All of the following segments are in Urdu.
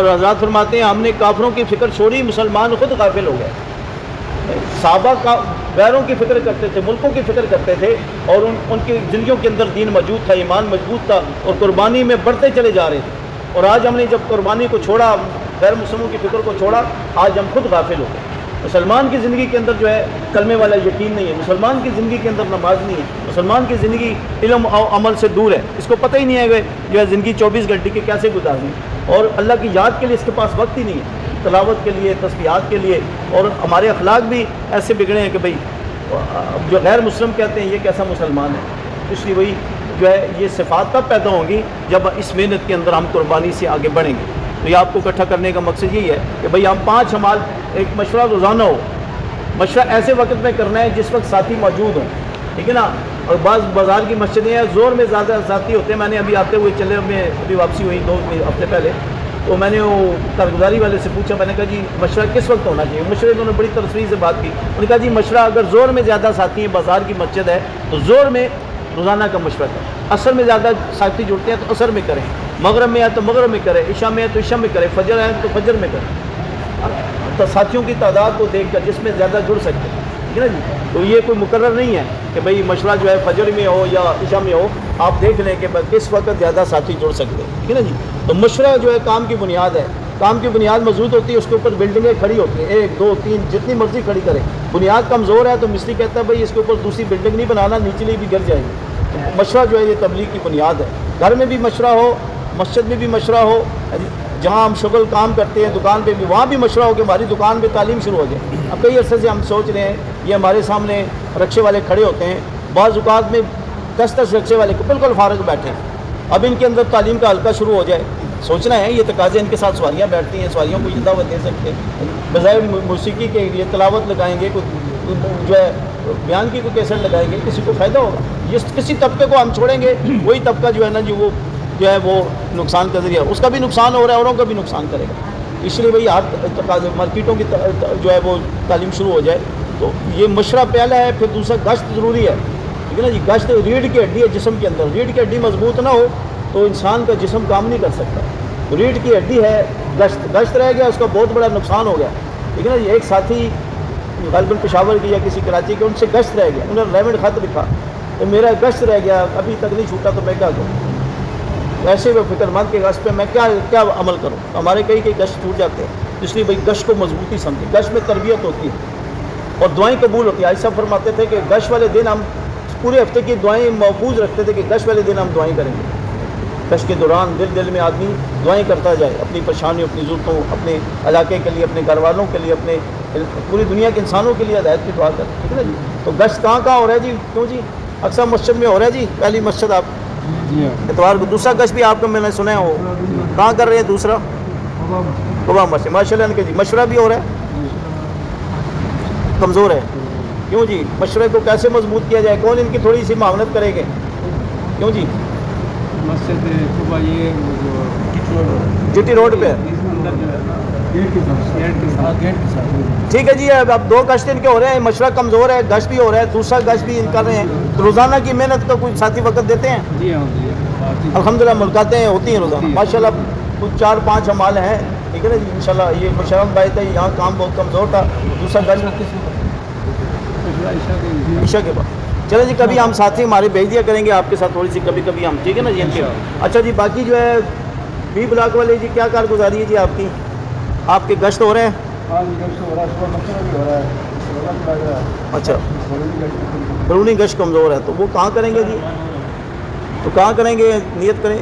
اور حضرات فرماتے ہیں ہم نے کافروں کی فکر چھوڑی، مسلمان خود غافل ہو گئے۔ صحابہ کا غیروں کی فکر کرتے تھے، ملکوں کی فکر کرتے تھے، اور ان کی زندگیوں کے اندر دین موجود تھا، ایمان مضبوط تھا، اور قربانی میں بڑھتے چلے جا رہے تھے۔ اور آج ہم نے جب قربانی کو چھوڑا، غیر مسلموں کی فکر کو چھوڑا، آج ہم خود غافل ہو گئے۔ مسلمان کی زندگی کے اندر جو ہے کلمے والا یقین نہیں ہے، مسلمان کی زندگی کے اندر نماز نہیں ہے، مسلمان کی زندگی علم اور عمل سے دور ہے۔ اس کو پتہ ہی نہیں ہے کہ جو ہے زندگی 24 گھنٹے کی کیسے گزارنی، اور اللہ کی یاد کے لیے اس کے پاس وقت ہی نہیں ہے، تلاوت کے لیے، تسبیحات کے لیے۔ اور ہمارے اخلاق بھی ایسے بگڑے ہیں کہ بھئی جو غیر مسلم کہتے ہیں یہ کیسا مسلمان ہے۔ اس لیے وہی جو ہے یہ صفات تب پیدا ہوں گی جب اس محنت کے اندر ہم قربانی سے آگے بڑھیں گے۔ تو یہ آپ کو اکٹھا کرنے کا مقصد یہی ہے کہ بھئی ہم 5 اعمال، ایک مشورہ روزانہ ہو، مشورہ ایسے وقت میں کرنا ہے جس وقت ساتھی موجود ہوں، ٹھیک ہے نا۔ اور بعض بازار کی مسجدیں ہیں زور میں زیادہ ساتھی ہوتے ہیں۔ میں نے ابھی آتے ہوئے چلے میں ابھی واپسی ہوئی 2 ہفتے پہلے، تو میں نے وہ کارگزاری والے سے پوچھا، میں نے کہا جی مشورہ کس وقت ہونا چاہیے؟ مشورے انہوں نے بڑی تفصیل سے بات کی، انہوں نے کہا جی مشورہ اگر زور میں زیادہ ساتھی ہیں، بازار کی مسجد ہے تو زور میں روزانہ کا مشورہ کریں، عصر میں زیادہ ساتھی جڑتے ہیں تو عصر میں کریں، مغرب میں ہے تو مغرب میں کریں، عشاء میں ہے تو عشاء میں کریں، فجر ہے تو فجر میں کریں، تو ساتھیوں کی تعداد کو دیکھ کر جس میں زیادہ جڑ سکتے ہیں، ٹھیک ہے نا جی۔ تو یہ کوئی مقرر نہیں ہے کہ بھئی مشورہ جو ہے فجر میں ہو یا عشاء میں ہو، آپ دیکھ لیں کہ کس وقت زیادہ ساتھی جڑ سکتے ہیں، ٹھیک ہے نا جی۔ تو مشورہ جو ہے کام کی بنیاد ہے، کام کی بنیاد مضبوط ہوتی ہے، اس کے اوپر بلڈنگیں کھڑی ہوتی ہیں، 1 2 3 جتنی مرضی کھڑی کریں، بنیاد کمزور ہے تو مستری کہتا ہے بھئی اس کے اوپر دوسری بلڈنگ نہیں بنانا، نچلی بھی گر جائے گی۔ مشورہ جو ہے یہ تبلیغ کی بنیاد ہے، گھر میں بھی مشورہ ہو، مسجد میں بھی مشورہ ہو، جہاں ہم شغل کام کرتے ہیں دکان پہ بھی وہاں بھی مشورہ ہو کہ ہماری دکان پہ تعلیم شروع ہو جائے۔ اب کئی عرصے سے ہم سوچ رہے ہیں، یہ ہمارے سامنے رکشے والے کھڑے ہوتے ہیں، بعض اوقات میں 10 رکشے والے کو بالکل فارغ بیٹھے ہیں، اب ان کے اندر تعلیم کا حلقہ شروع ہو جائے، سوچنا ہے یہ تقاضے، ان کے ساتھ سواریاں بیٹھتی ہیں، سواریوں کو یہ دعوت دے سکتے ہیں، بظاہر موسیقی کے لیے تلاوت لگائیں گے، کوئی جو ہے بیان کی کوئی کیسٹ لگائیں گے، کسی کو فائدہ ہوگا؟ جس کسی طبقے کو ہم چھوڑیں گے وہی طبقہ جو ہے نا جی وہ جو ہے وہ نقصان کا ذریعہ، اس کا بھی نقصان ہو رہا ہے، اوروں کا بھی نقصان کرے گا۔ اس لیے وہی ہر تقاضے مارکیٹوں کی جو ہے وہ تعلیم شروع ہو جائے۔ تو یہ مشورہ پہلا ہے، پھر دوسرا گشت ضروری ہے، ٹھیک ہے نا جی۔ گشت ریڑھ کی ہڈی ہے جسم کے اندر، ریڑھ کی ہڈی مضبوط نہ ہو تو انسان کا جسم کام نہیں کر سکتا۔ ریڑھ کی ہڈی ہے، گشت رہ گیا، اس کا بہت بڑا نقصان ہو گیا، ٹھیک ہے نا جی۔ ایک ساتھی غالباً پشاور کی یا کسی کراچی کے، ان سے گشت رہ گیا، انہوں نے ریمنڈ خط لکھا تو میرا گشت رہ گیا ابھی تک نہیں چھوٹا، تو میں کیا کروں؟ ایسے میں فکر مند کے گشت پہ میں کیا عمل کروں؟ ہمارے کئی گشت چھوٹ جاتے ہیں، اس لیے بھائی گشت کو مضبوطی سمجھیں، گشت میں تربیت ہوتی ہے اور دعائیں قبول ہوتی ہیں۔ آج صاحب فرماتے تھے کہ گشت والے دن ہم پورے ہفتے کی دعائیں محفوظ رکھتے تھے کہ گشت والے دن ہم دعائیں کریں گے۔ گشت کے دوران دل میں آدمی دعائیں کرتا جائے، اپنی پریشانیوں، اپنی ضرورتوں، اپنے علاقے کے لیے، اپنے گھر والوں کے لیے، اپنے پوری دنیا کے انسانوں کے لیے ہدایت کی دعا کرے، ٹھیک ہے نا جی۔ تو گشت کہاں ہو رہا ہے جی؟ کیوں جی؟ اکثر مسجد میں ہو رہا ہے جی، پہلی مسجد آپ اتوار کو، دوسرا گشت بھی آپ کا میں نے سنا ہے وہ کہاں کر رہے ہیں؟ دوسرا قبا مسجد، ماشاء اللہ ان کے جی مشورہ بھی ہو رہا ہے، کمزور ہے، کیوں جی؟ مشورے کو کیسے مضبوط کیا جائے؟ کون ان کی تھوڑی سی معاونت کرے گے؟ کیوں جی؟ مسجد صبح یہ جی ٹی روڈ پہ، ٹھیک ہے جی۔ اب 2 گشت ان کے ہو رہے ہیں، مشورہ کمزور ہے، گشت بھی ہو رہا ہے، دوسرا گشت بھی ان کر رہے ہیں، تو روزانہ کی محنت کا کوئی ساتھی وقت دیتے ہیں؟ الحمدللہ ملاقاتیں ہوتی ہیں روزانہ ماشاءاللہ، کچھ 4-5 اعمال ہیں، ٹھیک ہے نا جی۔ انشاءاللہ یہ مشرف بھائی تھے، یہاں کام بہت کمزور تھا، دوسرا گشت عشاء کے بعد۔ چلیں جی، کبھی ہم ساتھی ہمارے بھیج دیا کریں گے آپ کے ساتھ، تھوڑی سی کبھی ہم، ٹھیک ہے نا جی۔ اچھا جی، باقی جو ہے بی بلاک والے جی کیا کارگزاری ہے جی آپ کی؟ آپ کے گشت ہو رہے ہیں؟ اچھا، بیرونی گشت کمزور ہے تو وہ کہاں کریں گے جی؟ تو کہاں کریں گے؟ نیت کریں،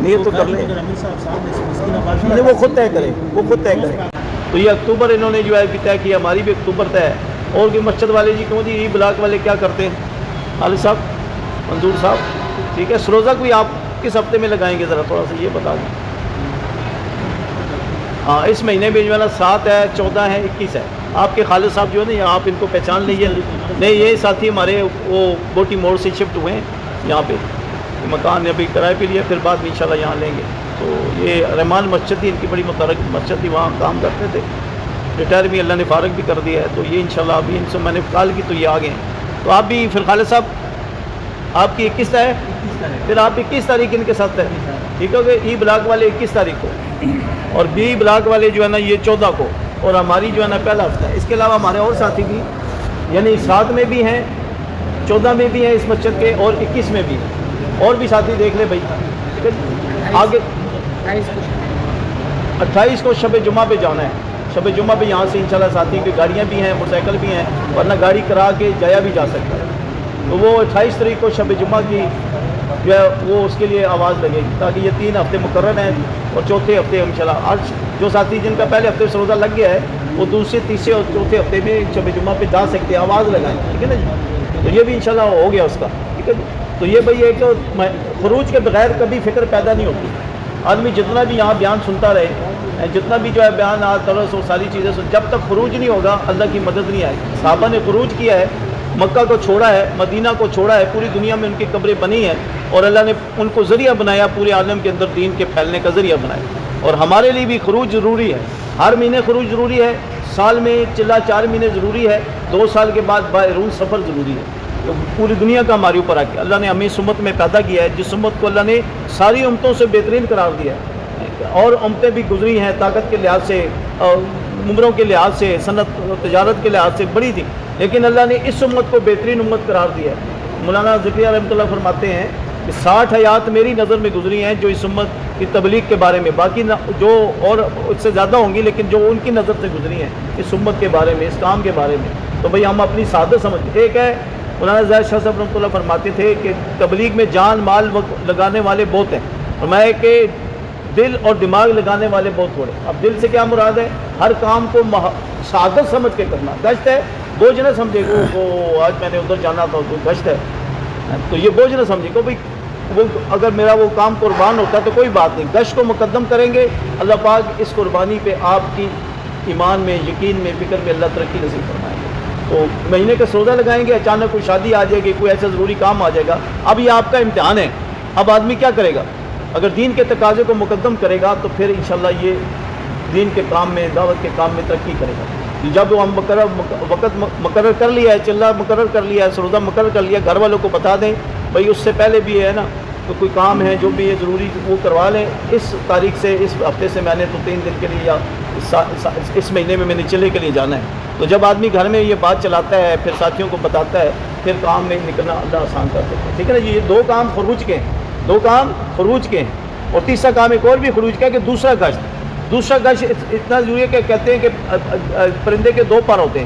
نیت تو کر لیں، نہیں وہ خود طے کریں، وہ خود طے کریں۔ تو یہ اکتوبر انہوں نے جو ہے طے کیا، ہماری بھی اکتوبر طے ہے۔ اور بھی مسجد والے جی کیوں جی ای بلاک والے کیا کرتے ہیں؟ خالد صاحب، منظور صاحب، ٹھیک ہے۔ سروزہ کوئی آپ کس ہفتے میں لگائیں گے ذرا تھوڑا سا یہ بتا دیں۔ ہاں، اس مہینے میں جو ہے نا 7 ہے، 14 ہے، 21 ہے۔ آپ کے خالد صاحب جو ہے نا، آپ ان کو پہچان لیجیے، نہیں یہ ساتھی ہمارے وہ بوٹی موڑ سے شفٹ ہوئے ہیں یہاں پہ، مکان ابھی کرائے پہ لیا، پھر بعد میں انشاءاللہ یہاں لیں گے۔ تو یہ رحمان مسجد تھی ان کی، بڑی متحرک مسجد تھی، وہاں کام کرتے تھے، ریٹائر بھی اللہ نے فارغ بھی کر دیا ہے۔ تو یہ انشاءاللہ ابھی ان سے میں نے کال کی تو یہ آ گئے ہیں۔ تو آپ بھی پھر خالد صاحب آپ کی 21 ہے، پھر آپ 21 تاریخ ان کے ساتھ ہے، ٹھیک ہے کہ ای بلاک والے 21 تاریخ کو اور بی بلاک والے جو ہے نا یہ 14 کو اور ہماری جو ہے نا پہلا ہفتہ ہے. اس کے علاوہ ہمارے اور ساتھی بھی یعنی 7 میں بھی ہیں 14 میں بھی ہیں اس مسجد کے اور 21 میں بھی ہیں اور بھی ساتھی دیکھ لیں بھائی. ٹھیک ہے آگے 28 کو شب جمعہ پہ جانا ہے. شب جمعہ پہ یہاں سے انشاءاللہ ساتھی کی گاڑیاں بھی ہیں موٹر سائیکل بھی ہیں ورنہ گاڑی کرا کے جایا بھی جا سکتا ہے. تو وہ 28 تاریخ کو شب جمعہ کی جو ہے وہ اس کے لیے آواز لگے گی تاکہ یہ 3 ہفتے مقرر ہیں اور چوتھے ہفتے انشاءاللہ آج جو ساتھی جن کا پہلے ہفتے سے روزہ لگ گیا ہے وہ دوسرے تیسرے اور چوتھے ہفتے میں شب جمعہ پہ جا سکتے ہیں آواز لگائیں. ٹھیک ہے نا جی. تو یہ بھی انشاءاللہ ہو گیا اس کا. ٹھیک ہے جی. تو یہ بھائی ایک تو خروج کے بغیر کبھی فکر پیدا نہیں ہوتی. آدمی جتنا بھی یہاں بیان سنتا رہے جتنا بھی جو ہے بیان طرز وہ ساری چیزیں جب تک خروج نہیں ہوگا اللہ کی مدد نہیں آئے گی. صحابہ نے خروج کیا ہے مکہ کو چھوڑا ہے مدینہ کو چھوڑا ہے پوری دنیا میں ان کی قبریں بنی ہیں اور اللہ نے ان کو ذریعہ بنایا پورے عالم کے اندر دین کے پھیلنے کا ذریعہ بنایا. اور ہمارے لیے بھی خروج ضروری ہے. ہر مہینے خروج ضروری ہے. سال میں چلا 4 مہینے ضروری ہے. 2 سال کے بعد باہرون سفر ضروری ہے. تو پوری دنیا کا ہمارے اوپر آ کے اللہ نے ہمیں اس امت میں پیدا کیا ہے جس امت کو اللہ نے ساری امتوں سے بہترین قرار دیا ہے. اور امتیں بھی گزری ہیں طاقت کے لحاظ سے عمروں کے لحاظ سے صنعت تجارت کے لحاظ سے بڑی تھی لیکن اللہ نے اس امت کو بہترین امت قرار دیا ہے. مولانا ذکریہ رحمۃ اللہ فرماتے ہیں کہ 60 حیات میری نظر میں گزری ہیں جو اس امت کی تبلیغ کے بارے میں باقی جو اور اس سے زیادہ ہوں گی لیکن جو ان کی نظر سے گزری ہیں اس امت کے بارے میں اس کام کے بارے میں. تو بھئی ہم اپنی سعادت سمجھتے. ایک ہے مولانا زاہد شاہ صاحب رحمۃ اللہ فرماتے تھے کہ تبلیغ میں جان مال وقت لگانے والے بہت ہیں فرمایا کہ دل اور دماغ لگانے والے بہت تھوڑے. اب دل سے کیا مراد ہے ہر کام کو سعادت سمجھ کے کرنا. گشت ہے بوجھ نہ سمجھے کو آج میں نے ادھر جانا تھا تو گشت ہے تو یہ بوجھ نہ سمجھے کو بھائی وہ اگر میرا وہ کام قربان ہوتا تو کوئی بات نہیں. گشت کو مقدم کریں گے اللہ پاک اس قربانی پہ آپ کی ایمان میں یقین میں فکر میں اللہ ترقی نصیب فرمائیں گے. تو مہینے کا سودا لگائیں گے اچانک کوئی شادی آ جائے گی کوئی ایسا ضروری کام آ جائے گا. اب یہ آپ کا امتحان ہے. اب آدمی کیا کرے گا اگر دین کے تقاضے کو مقدم کرے گا تو پھر انشاءاللہ یہ دین کے کام میں دعوت کے کام میں ترقی کرے گا. جب ہم وقت مقرر کر لیا ہے چلہ مقرر کر لیا ہے سرودا مقرر کر لیا گھر والوں کو بتا دیں بھائی اس سے پہلے بھی ہے نا تو کوئی کام ہے جو بھی ہے ضروری وہ کروا لیں. اس تاریخ سے اس ہفتے سے میں نے تو 3 دن کے لیے یا اس مہینے میں نے چلے کے لیے جانا ہے. تو جب آدمی گھر میں یہ بات چلاتا ہے پھر ساتھیوں کو بتاتا ہے پھر کام میں نکلنا اللہ آسان کر دیتا ہے. ٹھیک ہے نا جی. یہ 2 کام خروج کے ہیں 2 کام خروج کے ہیں. اور تیسرا کام ایک اور بھی خروج کا ہے کہ دوسرا گشت اتنا ضروری ہے کہ کہتے ہیں کہ پرندے کے 2 پر ہوتے ہیں.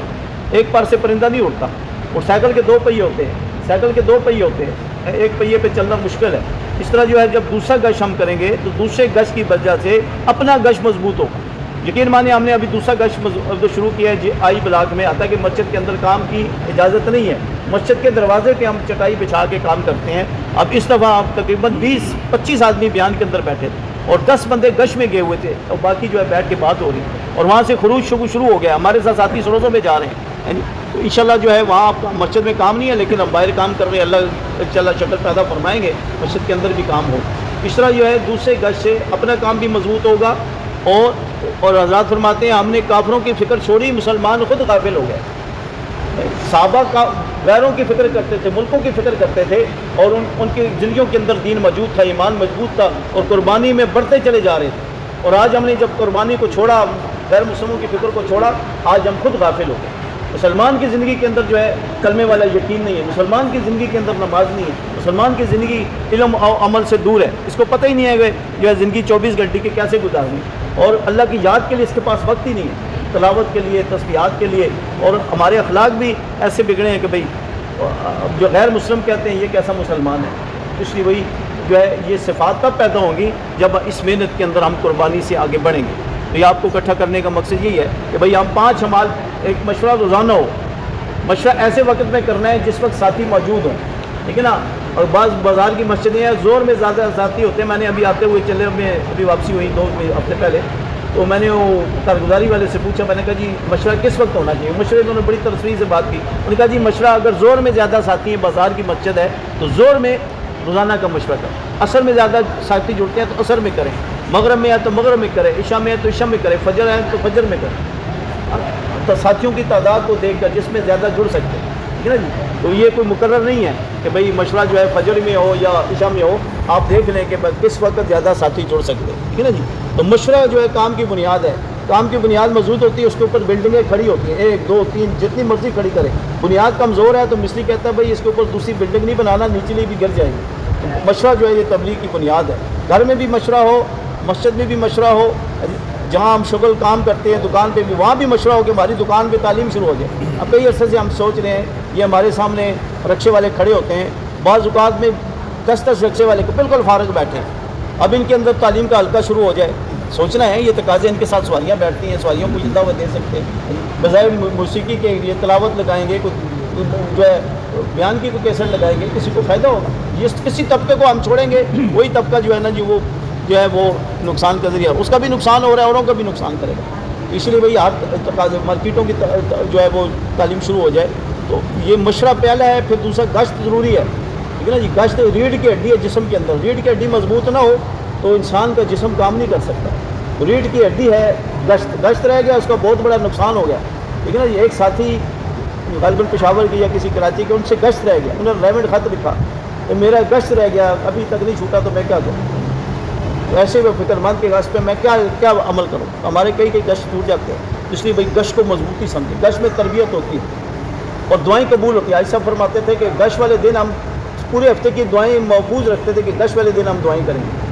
ایک پر سے پرندہ نہیں اڑتا. اور سائیکل کے 2 پہیے ہوتے ہیں. سائیکل کے 2 پہیے ہوتے ہیں. ایک پہیے پہ چلنا مشکل ہے. اس طرح جو ہے جب دوسرا گشت ہم کریں گے تو دوسرے گشت کی وجہ سے اپنا گشت مضبوط ہوگا. یقین مانیں ہم نے ابھی دوسرا گشت شروع کیا ہے آئی بلاک میں. آتا کہ مسجد کے اندر کام کی اجازت نہیں ہے. مسجد کے دروازے پہ ہم چٹائی بچھا کے کام کرتے ہیں. اب اس دفعہ آپ تقریباً 20-25 آدمی بیان کے اندر بیٹھے تھے اور 10 بندے گشت میں گئے ہوئے تھے اور باقی جو ہے بیٹھ کے بات ہو رہی ہے. اور وہاں سے خروج شروع ہو گیا. ہمارے ساتھ ساتھی سروزوں میں جا رہے ہیں. تو انشاءاللہ جو ہے وہاں آپ مسجد میں کام نہیں ہے لیکن اب باہر کام کر رہے ہیں. اللہ انشاءاللہ شکل پیدا فرمائیں گے مسجد کے اندر بھی کام ہو. اس طرح جو ہے دوسرے گشت سے اپنا کام بھی مضبوط ہوگا. اور حضرات فرماتے ہیں ہم نے کافروں کی فکر چھوڑی مسلمان خود غافل ہو گئے. صحابہ کا غیروں کی فکر کرتے تھے ملکوں کی فکر کرتے تھے اور ان کی زندگیوں کے اندر دین موجود تھا ایمان مضبوط تھا اور قربانی میں بڑھتے چلے جا رہے تھے. اور آج ہم نے جب قربانی کو چھوڑا غیر مسلموں کی فکر کو چھوڑا آج ہم خود غافل ہو گئے. مسلمان کی زندگی کے اندر جو ہے کلمے والا یقین نہیں ہے. مسلمان کی زندگی کے اندر نماز نہیں ہے. مسلمان کی زندگی علم و عمل سے دور ہے. اس کو پتہ ہی نہیں ہے کہ جو ہے زندگی 24 گھنٹے کی کیسے گزارنی اور اللہ کی یاد کے لیے اس کے پاس وقت ہی نہیں ہے. تلاوت کے لیے تسبیحات کے لیے. اور ہمارے اخلاق بھی ایسے بگڑے ہیں کہ بھئی جو غیر مسلم کہتے ہیں یہ کیسا مسلمان ہے. اس لیے وہی جو ہے یہ صفات تب پیدا ہوں گی جب اس محنت کے اندر ہم قربانی سے آگے بڑھیں گے. تو یہ آپ کو اکٹھا کرنے کا مقصد یہی ہے کہ بھئی ہم 5 عمال ایک مشورہ روزانہ ہو. مشورہ ایسے وقت میں کرنا ہے جس وقت ساتھی موجود ہوں. ٹھیک ہے نا. اور بعض بازار کی مسجدیں ہیں زور میں زیادہ ساتھی ہوتے ہیں. میں نے ابھی آتے ہوئے چلے میں ابھی واپسی ہوئی 2 ہفتے پہلے تو میں نے وہ کارگزاری والے سے پوچھا. میں نے کہا جی مشورہ کس وقت ہونا چاہیے. مشورے انہوں نے بڑی تفصیل سے بات کی. انہوں نے کہا جی مشورہ اگر زور میں زیادہ ساتھی ہیں بازار کی مسجد ہے تو زور میں روزانہ کا مشورہ کریں. عصر میں زیادہ ساتھی جڑتے ہیں تو عصر میں کریں. مغرب میں ہے تو مغرب میں کریں. عشاء میں ہے تو عشاء میں کریں. فجر ہے تو فجر میں کریں. تو ساتھیوں کی تعداد کو دیکھ کر جس میں زیادہ جڑ سکتے ہیں. ٹھیک ہے نا جی. تو یہ کوئی مقرر نہیں ہے کہ بھئی مشورہ جو ہے فجر میں ہو یا عشاء میں ہو. آپ دیکھ لیں کہ کس وقت زیادہ ساتھی جڑ سکتے ہیں، ٹھیک ہے نا جی. تو مشورہ جو ہے کام کی بنیاد ہے. کام کی بنیاد مضبوط ہوتی ہے، اس کے اوپر بلڈنگیں کھڑی ہوتی ہیں، 1 2 3 جتنی مرضی کھڑی کریں. بنیاد کمزور ہے تو مستری کہتا ہے بھائی اس کے اوپر دوسری بلڈنگ نہیں بنانا، نیچلی بھی گر جائے گی. مشورہ جو ہے یہ تبلیغ کی بنیاد ہے. گھر میں بھی مشورہ ہو، مسجد میں بھی مشورہ ہو، جہاں ہم شغل کام کرتے ہیں دکان پہ بھی وہاں بھی مشورہ ہو کہ ہماری دکان پہ تعلیم شروع ہو جائے. اب کئی عرصے سے ہم سوچ رہے ہیں، یہ ہمارے سامنے رکشے والے کھڑے ہوتے ہیں، بعض اوقات میں 10 رکشے والے کو بالکل فارغ بیٹھے ہیں. اب ان کے اندر تعلیم کا حلقہ شروع ہو جائے، سوچنا ہے یہ تقاضے. ان کے ساتھ سواریاں بیٹھتی ہیں، سواریوں کو زندہ دے سکتے ہیں، بظاہر موسیقی کے لیے تلاوت لگائیں گے، جو ہے بیان کی کوئی کیسٹ لگائیں گے، کسی کو فائدہ ہوگا. یہ کسی طبقے کو ہم چھوڑیں گے، وہی طبقہ جو ہے نا جی وہ جو ہے وہ نقصان کا ذریعہ، اس کا بھی نقصان ہو رہا ہے، اوروں کا بھی نقصان کرے گا. اس لیے بھائی ہر تقاضے مارکیٹوں کی جو ہے وہ تعلیم شروع ہو جائے. تو یہ مشورہ پہلا ہے. پھر دوسرا گشت ضروری ہے، ٹھیک ہے نا جی. گشت ریڑھ کی ہڈی ہے جسم کے اندر، ریڑھ کی ہڈی مضبوط نہ ہو تو انسان کا جسم کام نہیں کر سکتا. ریڑھ کی ہڈی ہے، گشت رہ گیا اس کا بہت بڑا نقصان ہو گیا، ٹھیک ہے نا جی. ایک ساتھی غالباً پشاور کے یا کسی کراچی کے، ان سے گشت رہ گیا، انہوں نے ریمنڈ خط لکھا کہ میرا گشت رہ گیا ابھی تک نہیں چھوٹا تو میں کیا کروں. تو ایسے میں فکر مند کے گشت پہ میں کیا عمل کروں. ہمارے کئی گشت ٹوٹ جاتے ہیں. اس لیے بھائی گشت کو مضبوطی سمجھیں. گشت میں تربیت ہوتی ہے اور دعائیں قبول ہوتی ہیں. عائشہ فرماتے تھے کہ گشت والے دن ہم پورے ہفتے کی دعائیں محفوظ رکھتے تھے کہ گشت والے دن ہم دعائیں کریں گے.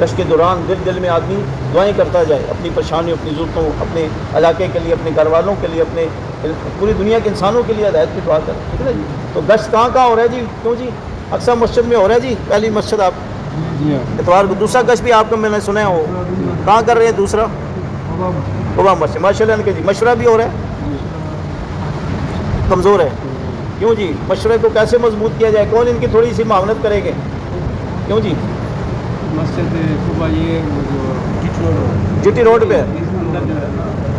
گشت کے دوران دل میں آدمی دعائیں کرتا جائے، اپنی پریشانیوں، اپنی ضرورتوں، اپنے علاقے کے لیے، اپنے گھر والوں کے لیے، اپنے پوری دنیا کے انسانوں کے لیے ہدایت کی دعا کرے، ٹھیک ہے نا جی. تو گشت کہاں ہو رہا ہے جی؟ کیوں جی؟ اقصی مسجد میں ہو رہا ہے جی. پہلی مسجد آپ اتوار کو. دوسرا گشت بھی آپ کو میں نے سنا ہے وہ کہاں کر رہے ہیں؟ دوسرا قبا مسجد. ماشاء اللہ ان کے جی مشورہ بھی ہو رہا ہے. کمزور ہے کیوں جی؟ مشورے کو کیسے مضبوط کیا جائے؟ کون ان کی تھوڑی سی معاونت کریں گے؟ کیوں جی؟ مسجد صبح یہ جی ٹی روڈ پہ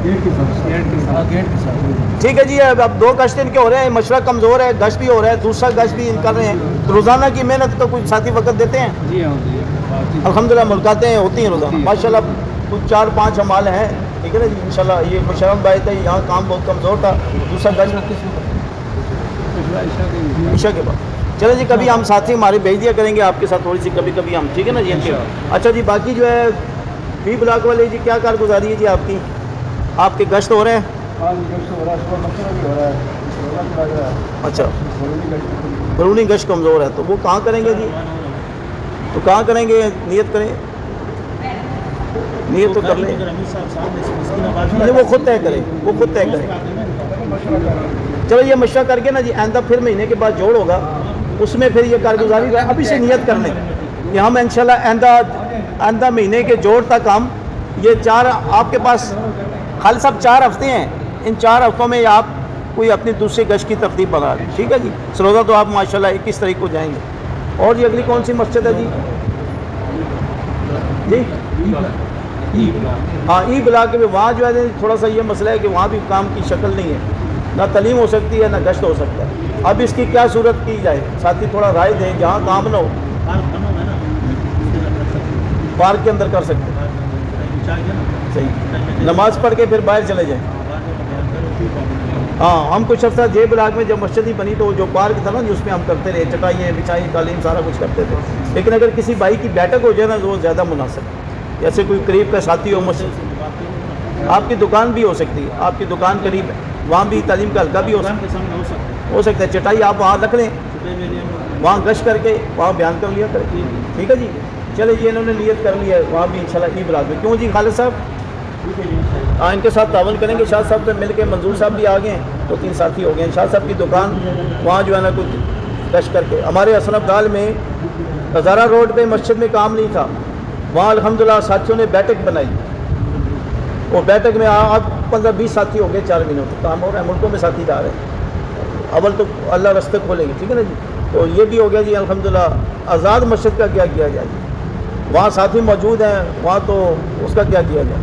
گیٹ کے ساتھ. ٹھیک ہے جی. اب 2 گشت ان کے ہو رہے ہیں، مشورہ کمزور ہے، گشت بھی ہو رہا ہے، دوسرا گشت بھی ان کر رہے ہیں. تو روزانہ کی محنت کا کچھ ساتھی وقت دیتے ہیں؟ جی ہاں جی. الحمدللہ ملاقاتیں ہوتی ہیں روزانہ ماشاء اللہ. کچھ 4-5 عمال ہیں، ٹھیک ہے نا جی. انشاءاللہ یہ مشرف بات ہے. یہاں کام بہت کمزور تھا. دوسرا گشت عشاء کے بعد. چلیں جی کبھی ہم ساتھی ہمارے بھیج دیا کریں گے آپ کے ساتھ تھوڑی سی کبھی ہم، ٹھیک ہے نا جی. اچھا جی باقی جو ہے بی بلاک والے جی کیا کارگزاری ہے جی آپ کی؟ آپ کے گشت ہو رہے ہیں؟ اچھا بیرونی گشت کمزور ہے تو وہ کہاں کریں گے جی؟ تو کہاں کریں گے؟ نیت کریں، نیت تو کر لیں. وہ خود طے کریں، وہ خود طے کریں. چلو یہ مشورہ کر کے نا جی آئندہ پھر مہینے کے بعد جوڑ ہوگا، اس میں پھر یہ کارگزاری ابھی سے نیت کر لیں کہ ہم انشاءاللہ آئندہ مہینے کے جوڑ تک ہم یہ 4 آپ کے پاس خالد صاحب 4 ہفتے ہیں. ان 4 ہفتوں میں آپ کوئی اپنی دوسری گشت کی ترتیب بنا لیں، ٹھیک ہے جی. سروزہ تو آپ ماشاءاللہ 21 تاریخ کو جائیں گے. اور یہ اگلی کون سی مسجد ہے جی؟ جی ہاں ای بلاک کے وہاں جو ہے تھوڑا سا یہ مسئلہ ہے کہ وہاں بھی کام کی شکل نہیں ہے، نہ تعلیم ہو سکتی ہے نہ گشت ہو سکتا ہے. اب اس کی کیا صورت کی جائے؟ ساتھی تھوڑا رائے دیں. جہاں کام نہ ہو پارک کے اندر کر سکتے ہیں. صحیح. نماز پڑھ کے پھر باہر چلے جائیں. ہاں ہم کچھ عرصہ جے بلاک میں جب مسجد ہی بنی تو جو پارک تھا نا جی اس میں ہم کرتے رہے، چٹائیاں بچائی، قالین سارا کچھ کرتے تھے. لیکن اگر کسی بھائی کی بیٹھک ہو جائے نا تو وہ زیادہ مناسب ہے. جیسے کوئی قریب کا ساتھی ہو مسجد، آپ کی دکان بھی ہو سکتی ہے، آپ کی دکان قریب ہے، وہاں بھی تعلیم کا حلقہ بھی ہو سکتا ہے. چٹائی آپ وہاں رکھ لیں، وہاں گشت کر کے وہاں بیان کر لیا کریں، ٹھیک ہے جی. چلے جی انہوں نے نیت کر لی ہے وہاں بھی انشاءاللہ ای بلاک میں. کیوں جی خالد صاحب؟ ہاں ان کے ساتھ تعاون کریں گے. شاہ صاحب سے مل کے منظور صاحب بھی آ گئے ہیں، 2-3 ساتھی ہو گئے ہیں. شاہ صاحب کی دکان وہاں جو ہے نا کچھ گشت کر کے. ہمارے اسنف ڈال میں ہزارہ روڈ پہ مسجد میں کام نہیں تھا، وہاں الحمدللہ ساتھیوں نے بیٹھک بنائی. وہ بیٹھک میں اب 15-20 ساتھی ہو گئے. 4 مہینوں تک کام ہو رہا ہے. ملکوں میں ساتھی جا رہے ہیں. اول تو اللہ رستے کھولیں گے، ٹھیک ہے نا جی. تو یہ بھی ہو گیا جی الحمدللہ. آزاد مسجد کا کیا کیا جائے؟ وہاں ساتھی موجود ہیں وہاں، تو اس کا کیا کیا جائے؟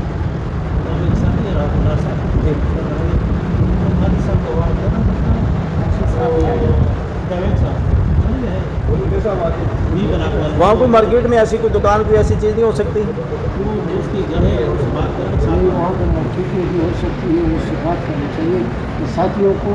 وہاں کوئی مارکیٹ میں ایسی کوئی دکان کوئی ایسی چیز نہیں ہو سکتی؟ وہاں پر مارکیٹ میں بھی ہو سکتی ہے، اس سے بات کرنی چاہیے کہ ساتھیوں کو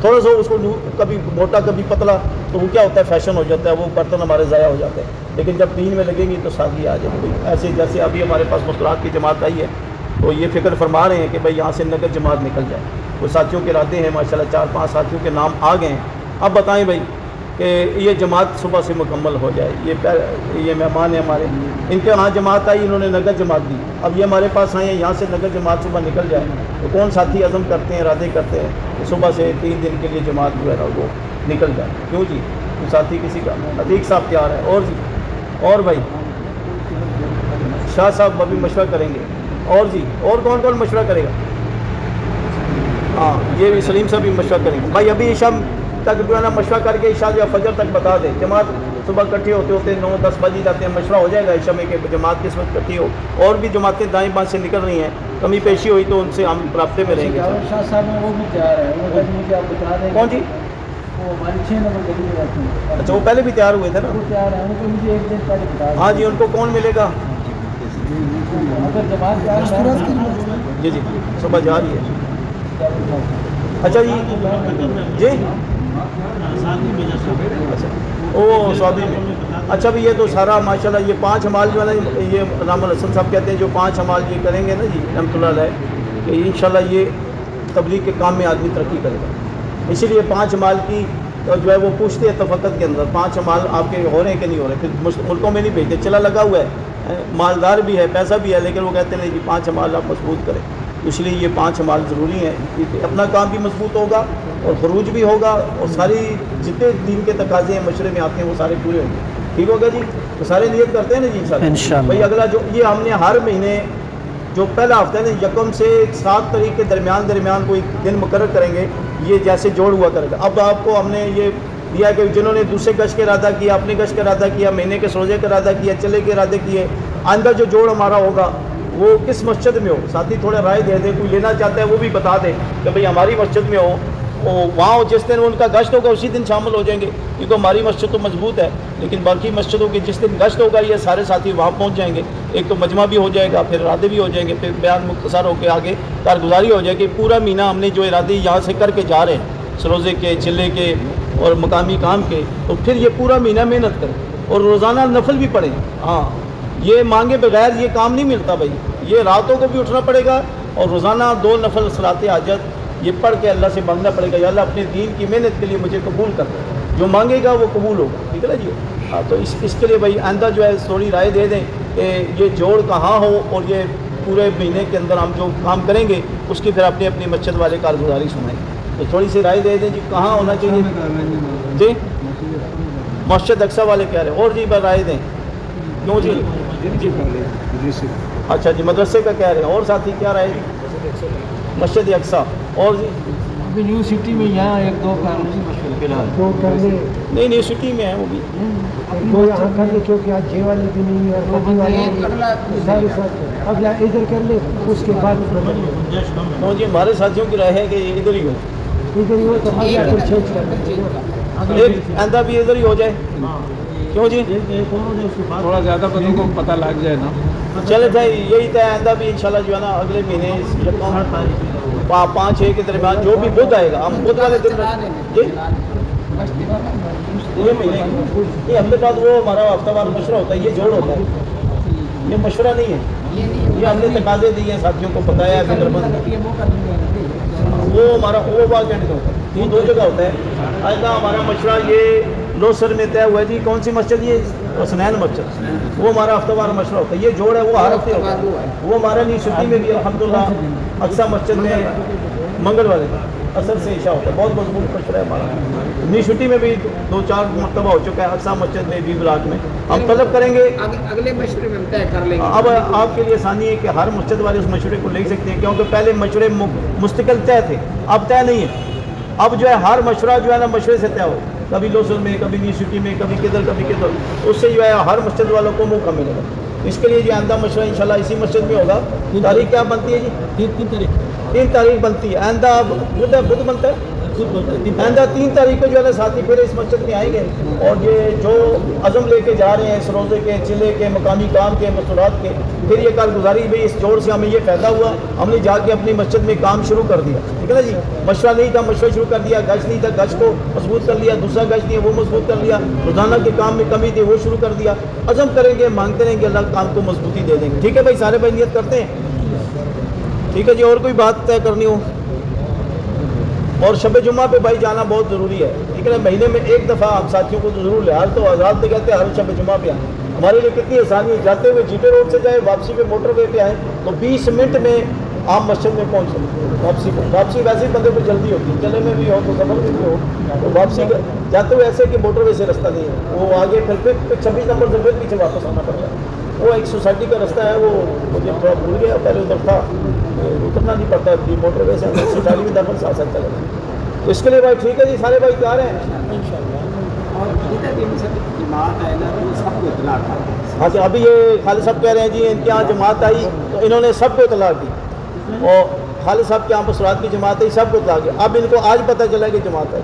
تھوڑا سا اس کو کبھی موٹا کبھی پتلا تو وہ کیا ہوتا ہے فیشن ہو جاتا ہے, وہ برتن ہمارے ضائع ہو جاتے ہیں. لیکن جب دین میں لگیں گی تو سادگی آ جائے گی. ایسے جیسے ابھی ہمارے پاس مستورات کی جماعت آئی ہے تو یہ فکر فرما رہے ہیں کہ بھائی یہاں سے نگر جماعت نکل جائے. وہ ساتھیوں کے ارادے ہیں ماشاءاللہ, 4-5 ساتھیوں کے نام آ گئے ہیں. اب بتائیں بھائی کہ یہ جماعت صبح سے مکمل ہو جائے. یہ مہمان ہیں ہمارے, ان کے یہاں جماعت آئی, انہوں نے نگر جماعت دی, اب یہ ہمارے پاس آئے ہیں, یہاں سے نگر جماعت صبح نکل جائے تو کون ساتھی عزم کرتے ہیں, ارادے کرتے ہیں کہ صبح سے 3 دن کے لیے جماعت جو ہے نا وہ نکل جائے. کیوں جی, ساتھی کسی کا عتیق صاحب تیار ہے. اور جی, اور بھائی شاہ صاحب ابھی مشورہ کریں گے. اور جی, اور کون کون مشورہ کرے گا؟ ہاں, یہ بھی سلیم صاحب بھی مشورہ کریں گے. بھائی ابھی عشاء تک جو ہے نا مشورہ کر کے عشاء جو فجر تک بتا دیں. جماعت صبح اکٹھے ہوتے ہوتے 9-10 بج ہی جاتے ہیں, مشورہ ہو جائے گا عشاء میں کہ جماعت کس وقت اکٹھی ہو. اور بھی جماعتیں دائیں بائیں سے نکل رہی ہیں, کمی پیشی ہوئی تو ان سے ہم رابطے میں رہیں گے. شاہ صاحب وہ بھی تیار ہے, وہ مجھے آپ بتا دیں. کون جی؟ وہ ہماری 6 نمبر گلی میں رہتے ہیں. اچھا, وہ پہلے بھی تیار ہوئے تھے نا. وہ تیار ہے, ان کو مجھے 1 دن پہلے بتا دیں. ہاں جی, ان کو کون ملے گا؟ اگر جماعت تیار ہے جی جی, صبح جا رہی ہے. اچھا جی, جی او سوابی میں. اچھا بھی یہ تو سارا ماشاءاللہ یہ 5 حمال جو ہے نا, یہ علامہ الحسن صاحب کہتے ہیں جو 5 حمال یہ کریں گے نا جی رحمۃ اللہ علیہ, کہ انشاءاللہ یہ تبلیغ کے کام میں آدمی ترقی کرے گا. اسی لیے 5 حمال کی جو ہے وہ پوچھتے ہیں تفقت کے اندر 5 حمال آپ کے ہو رہے ہیں کہ نہیں ہو رہے, پھر ملکوں میں نہیں بھیجتے. چلا لگا ہوا ہے, مالدار بھی ہے, پیسہ بھی ہے, لیکن وہ کہتے ہیں جی 5 حمال آپ مضبوط کریں. اس لیے یہ 5 حمال ضروری ہیں, کیونکہ اپنا کام بھی مضبوط ہوگا اور خروج بھی ہوگا, اور ساری جتنے دین کے تقاضے ہیں مشورے میں آتے ہیں وہ سارے پورے ہوں گے. ٹھیک ہوگا جی, تو سارے نیت کرتے ہیں نا جی انشاءاللہ. بھائی اگلا جو یہ ہم نے ہر مہینے جو پہلا ہفتہ ہے نا 1 سے 7 تاریخ کے درمیان کوئی دن مقرر کریں گے, یہ جیسے جوڑ ہوا کرے گا. اب آپ کو ہم نے یہ دیا کہ جنہوں نے دوسرے گش کا ارادہ کیا, اپنے گش کا ارادہ کیا, مہینے کے سوزے کا ارادہ کیا, چلے کے ارادے کیے, آئندہ جو جوڑ ہمارا ہوگا وہ کس مسجد میں ہو, ساتھی تھوڑے رائے دے دیں. کوئی لینا چاہتا ہے وہ بھی بتا دیں کہ بھئی ہماری مسجد میں ہو, وہاں جس دن ان کا گشت ہوگا اسی دن شامل ہو جائیں گے, کیونکہ ہماری مسجد تو مضبوط ہے, لیکن باقی مسجدوں کی جس دن گشت ہوگا یہ سارے ساتھی وہاں پہنچ جائیں گے. ایک تو مجمع بھی ہو جائے گا, پھر ارادے بھی ہو جائیں گے, پھر بیان مختصر ہو کے آگے کارگزاری ہو جائے گی. پورا مہینہ ہم نے جو ارادے یہاں سے کر کے جا رہے ہیں سروزے کے, چلے کے اور مقامی کام کے, تو پھر یہ پورا مہینہ محنت کریں اور روزانہ نفل بھی پڑھیں. ہاں, یہ مانگے بغیر یہ کام نہیں ملتا بھائی, یہ راتوں کو بھی اٹھنا پڑے گا اور روزانہ 2 نفل صلاۃ حاجت یہ پڑھ کے اللہ سے مانگنا پڑے گا. یا اللہ اپنے دین کی محنت کے لیے مجھے قبول کر دے, جو مانگے گا وہ قبول ہوگا. ٹھیک ہے نا جی. ہاں, تو اس کے لیے بھائی آئندہ جو ہے تھوڑی رائے دے دیں کہ یہ جوڑ کہاں ہو, اور یہ پورے مہینے کے اندر ہم جو کام کریں گے اس کی پھر اپنی اپنی مسجد والے کارگزاری سنائیں. تو تھوڑی سی رائے دے دیں جی کہاں ہونا چاہیے. جی مسجد اقصی والے کہہ رہے ہیں. اور جی بس رائے دیں. کیوں جی؟ اچھا جی, مدرسے کا کہہ رہے ہیں. اور ساتھی کیا رائے جی؟ مسجد اقصی. اور جی ابھی نیو سٹی میں یہاں 1-2 کام فی الحال نہیں, نیو سٹی میں ہے وہ بھی. وہ یہاں کر لے کیونکہ آج 6 والے دن نہیں ہے, اگلا ادھر کر لے, اس کے بعد تو جی ہمارے ساتھیوں کی رائے ہے کہ یہ ادھر ہی ہو, ادھر ہی ہو تو اگلا پھر چینج کر لیں. ایک آئندہ بھی ادھر ہی ہو جائے. کیوں جی؟ تھوڑا زیادہ بندوں کو پتہ لگ جائے نا. چلے بھائی یہی طے, آئندہ بھی انشاءاللہ جو ہے نا اگلے مہینے 5-6 کے درمیان جو بھی بدھ آئے گا ہم بدھ والے دن جی یہ مہینے یہ ہفتے بعد وہ ہمارا ہفتہ وار مشورہ ہوتا ہے, یہ جوڑ ہوتا ہے, یہ مشورہ نہیں ہے. یہ ہم نے تقاضے دیے ہیں, ساتھیوں کو بتایا ہے, فکر مند وہ ہمارا وہ واقعہ ہوتا ہے. یہ 2 جگہ ہوتا ہے. آئندہ ہمارا مشورہ یہ لوسر میں طے ہوا ہے جی. کون سی مسجد؟ یہ حسنین مسجد, وہ ہمارا ہفتہ وار مشورہ ہوتا ہے. یہ جوڑ ہے وہ ہر ہفتے ہوتا ہے. وہ ہمارا نیو سٹی میں بھی الحمدللہ اقصی مسجد میں منگل والے اثر سے عشاء ہوتا ہے. بہت مضبوط مشورہ ہے ہمارا. نیو سٹی میں بھی 2-4 مرتبہ ہو چکا ہے, اقصی مسجد میں بھی بلاک میں. ہم طلب کریں گے اگلے مشورے میں طے کر لیں گے. اب آپ کے لیے آسانی ہے کہ ہر مسجد والے اس مشورے کو لے سکتے ہیں, کیونکہ پہلے مشورے مستقل طے تھے, اب طے نہیں ہے. اب جو ہے ہر مشورہ جو ہے نا مشورے سے طے ہو, کبھی لوسل میں, کبھی نیو سٹی میں, کبھی کدھر, اس سے جو ہے ہر مسجد والوں کو موقع ملے گا. اس کے لیے جی آئندہ مشورہ انشاءاللہ اسی مسجد میں ہوگا. تاریخ کیا بنتی ہے جی؟ 3 تاریخ بنتی ہے. آئندہ بدھ بنتا ہے آئندہ 3 تاریخ کو جو ہے نا ساتھی پھر اس مسجد میں آئیں گے اور یہ جو عزم لے کے جا رہے ہیں اس روزے کے چلے کے مقامی کام کے مصروفات کے، پھر یہ کارگزاری بھائی اس جوڑ سے ہمیں یہ فائدہ ہوا، ہم نے جا کے اپنی مسجد میں کام شروع کر دیا، ٹھیک ہے نا جی. مشورہ نہیں تھا، مشورہ شروع کر دیا. گج نہیں تھا، گج کو مضبوط کر لیا. دوسرا گج نہیں ہے وہ مضبوط کر لیا. روزانہ کے کام میں کمی تھی وہ شروع کر دیا. عزم کریں گے، مانگتے رہیں گے، اللہ کام کو مضبوطی دے دیں گے. ٹھیک ہے بھائی، سارے بھائی نیت کرتے ہیں. ٹھیک ہے جی. اور کوئی بات طے کرنی ہو؟ اور شب جمعہ پہ بھائی جانا بہت ضروری ہے، ٹھیک ہے نا. مہینے میں ایک دفعہ ہم ساتھیوں کو تو ضرور لے. آج تو آزاد تو کہتے ہیں ہر شب جمعہ پہ آئیں. ہمارے لیے کتنی آسانی ہے، جاتے ہوئے جیٹے روڈ سے جائیں، واپسی پہ موٹر وے پہ آئیں تو 20 منٹ میں آپ مسجد میں پہنچ سکتے. واپسی ویسے ہی بندے کو جلدی ہوتی ہے، چلے میں بھی ہو تو سفر میں بھی ہو تو واپسی جاتے ہوئے ایسے کہ موٹر وے سے رستہ نہیں ہے، وہ آگے پھر 26 نمبر سے پھر پیچھے واپس آنا پڑتا ہے. وہ ایک سوسائٹی کا رستہ ہے، وہ مجھے تھوڑا بھول گیا، پہلے ادھر تھا، اترنا نہیں پڑتا موٹر وے سے، سوسائٹی میں دفعہ ساتھ ساتھ چلے. تو اس کے لیے بھائی ٹھیک ہے جی، سارے بھائی تیار ہیں. اور ادھر بھی جماعت ہے نا وہ سب کو اطلاع تھا. ہاں جی، ابھی یہ خالد صاحب کہہ رہے ہیں جی ان کے یہاں جماعت آئی تو انہوں نے سب کو اطلاع دی، اور خالد صاحب کے یہاں پسرات کی جماعت آئی، سب کو اطلاع دی. اب ان کو آج پتہ چلا کہ جماعت آئی،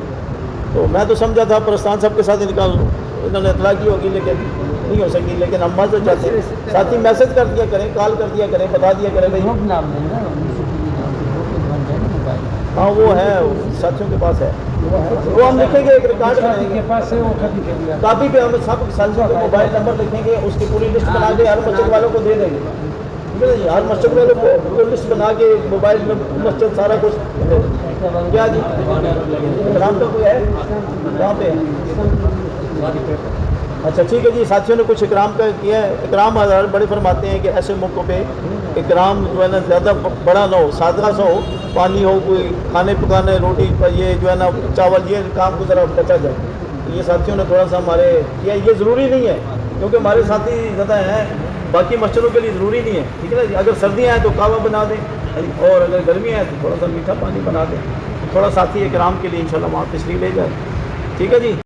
تو میں تو سمجھا تھا پرستان صاحب کے ساتھ انہوں نے اطلاع کی ہوگی، لیکن نہیں ہو سکی. لیکن ہم مزہ چاہتے ہیں ساتھی میسج کر دیا کریں، کال کر دیا کریں، بتا دیا کریں بھائی. ہاں وہ ہے، ساتھیوں کے پاس ہے، وہ ہم لکھیں گے، ایک ریکارڈ بنائیں گے کاپی پہ. ہم سب ساتھیوں کے موبائل نمبر لکھیں گے، اس کی پوری لسٹ بنا کے ہر مسجد والوں کو دے دیں گے. ٹھیک ہے جی، ہر مسجد والوں کو لسٹ بنا کے موبائل میں مسجد سارا کچھ. کیا جی اکرام کا کوئی ہے کہاں پہ ہے؟ اچھا ٹھیک ہے جی. ساتھیوں نے کچھ اکرام کا کیا ہے. اکرام حضرات بڑے فرماتے ہیں کہ ایسے موقعوں پہ اکرام جو ہے نا زیادہ بڑا نہ ہو، سادہ سا ہو، پانی ہو، کوئی کھانے پکانے، روٹی یہ جو ہے نا چاول، یہ کام کو ذرا بچا جائے. یہ ساتھیوں نے تھوڑا سا ہمارے کیا. یہ ضروری نہیں ہے کیونکہ ہمارے ساتھی زیادہ ہیں، باقی مسجدوں کے لیے ضروری نہیں ہے. ٹھیک ہے نا جی. اگر سردیاں ہیں تو کعوہ بنا دیں، اور اگر گرمیاں ہیں تو تھوڑا سا میٹھا پانی بنا دیں. تھوڑا ساتھی اکرام کے لیے انشاءاللہ وہاں تشریف لے جائیں. ٹھیک ہے جی.